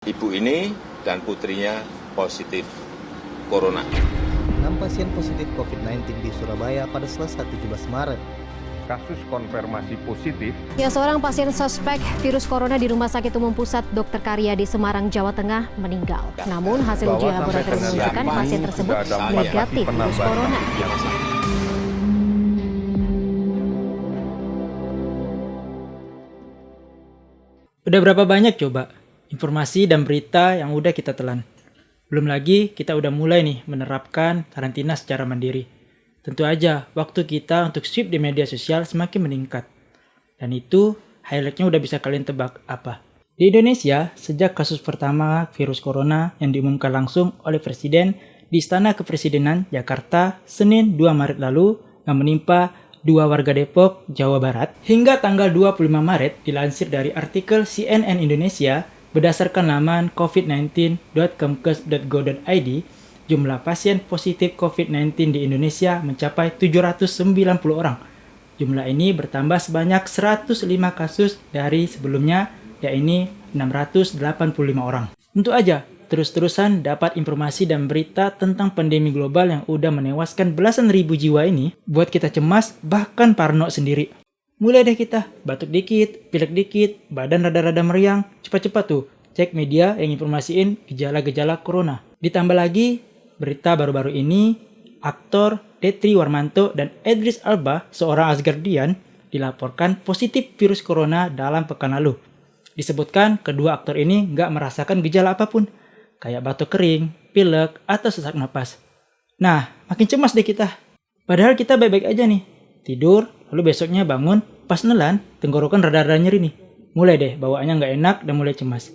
Ibu ini dan putrinya positif corona. 6 pasien positif COVID-19 di Surabaya pada Selasa 17 Maret. Kasus konfirmasi positif. Seorang pasien suspek virus corona di Rumah Sakit Umum Pusat Dr. Karya di Semarang, Jawa Tengah meninggal. Namun hasil uji laboratorium menunjukkan pasien tersebut negatif virus corona. Udah berapa banyak coba informasi dan berita yang udah kita telan. Belum lagi kita udah mulai nih menerapkan karantina secara mandiri. Tentu aja waktu kita untuk sweep di media sosial semakin meningkat. Dan itu highlightnya udah bisa kalian tebak apa. Di Indonesia, sejak kasus pertama virus corona yang diumumkan langsung oleh Presiden di Istana Kepresidenan Jakarta Senin 2 Maret lalu yang menimpa 2 warga Depok, Jawa Barat, hingga tanggal 25 Maret dilansir dari artikel CNN Indonesia berdasarkan laman covid19.kemkes.go.id, jumlah pasien positif COVID-19 di Indonesia mencapai 790 orang. Jumlah ini bertambah sebanyak 105 kasus dari sebelumnya, yakni 685 orang. Tentu aja, terus-terusan dapat informasi dan berita tentang pandemi global yang udah menewaskan belasan ribu jiwa ini, buat kita cemas, bahkan parno sendiri. Mulai deh kita, batuk dikit, pilek dikit, badan rada-rada meriang, cepat-cepat tuh, cek media yang informasiin gejala-gejala corona. Ditambah lagi, berita baru-baru ini, aktor Detri Warmanto dan Idris Elba, seorang Asgardian, dilaporkan positif virus corona dalam pekan lalu. Disebutkan kedua aktor ini nggak merasakan gejala apapun, kayak batuk kering, pilek, atau sesak napas. Nah, makin cemas deh kita. Padahal kita baik-baik aja nih. Tidur, lalu besoknya bangun, pas nelan, tenggorokan rada-rada nyeri nih. Mulai deh bawaannya nggak enak dan mulai cemas.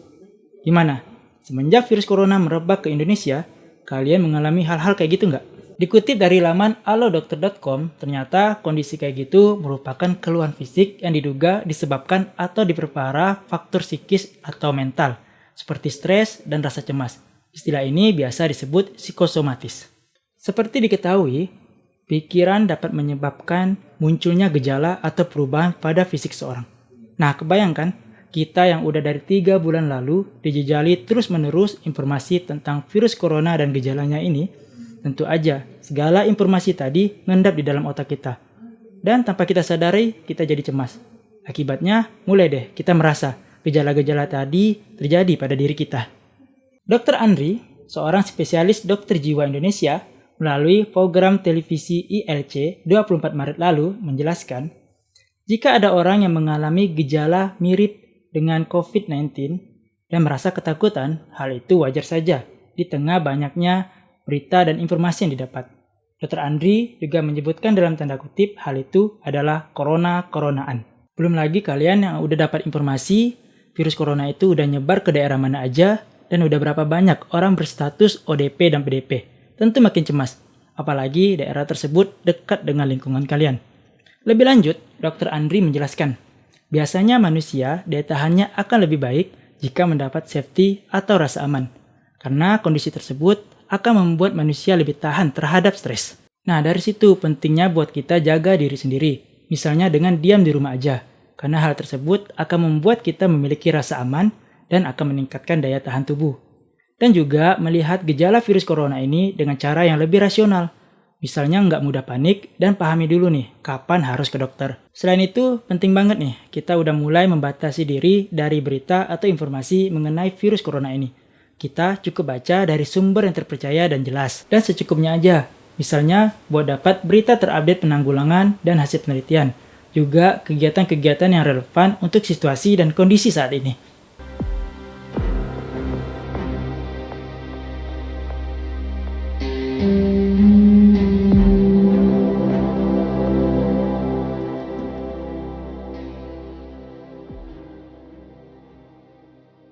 Gimana? Semenjak virus corona merebak ke Indonesia, kalian mengalami hal-hal kayak gitu nggak? Dikutip dari laman alodokter.com, ternyata kondisi kayak gitu merupakan keluhan fisik yang diduga disebabkan atau diperparah faktor psikis atau mental, seperti stres dan rasa cemas. Istilah ini biasa disebut psikosomatis. Seperti diketahui, pikiran dapat menyebabkan munculnya gejala atau perubahan pada fisik seorang. Nah, kebayangkan kita yang udah dari 3 bulan lalu dijejali terus-menerus informasi tentang virus corona dan gejalanya ini, tentu aja segala informasi tadi ngendap di dalam otak kita. Dan tanpa kita sadari, kita jadi cemas. Akibatnya, mulai deh kita merasa gejala-gejala tadi terjadi pada diri kita. Dr. Andri, seorang spesialis dokter jiwa Indonesia, melalui program televisi ILC 24 Maret lalu menjelaskan, jika ada orang yang mengalami gejala mirip dengan COVID-19 dan merasa ketakutan, hal itu wajar saja di tengah banyaknya berita dan informasi yang didapat. Dr. Andri juga menyebutkan dalam tanda kutip hal itu adalah corona-coronaan. Belum lagi kalian yang udah dapat informasi virus corona itu udah nyebar ke daerah mana aja dan udah berapa banyak orang berstatus ODP dan PDP. Tentu makin cemas, apalagi daerah tersebut dekat dengan lingkungan kalian. Lebih lanjut, Dr. Andri menjelaskan, biasanya manusia daya tahannya akan lebih baik jika mendapat safety atau rasa aman, karena kondisi tersebut akan membuat manusia lebih tahan terhadap stres. Nah, dari situ pentingnya buat kita jaga diri sendiri, misalnya dengan diam di rumah aja, karena hal tersebut akan membuat kita memiliki rasa aman dan akan meningkatkan daya tahan tubuh. Dan juga melihat gejala virus corona ini dengan cara yang lebih rasional. Misalnya nggak mudah panik dan pahami dulu nih kapan harus ke dokter. Selain itu, penting banget nih kita udah mulai membatasi diri dari berita atau informasi mengenai virus corona ini. Kita cukup baca dari sumber yang terpercaya dan jelas. Dan secukupnya aja. Misalnya buat dapat berita terupdate penanggulangan dan hasil penelitian. Juga kegiatan-kegiatan yang relevan untuk situasi dan kondisi saat ini.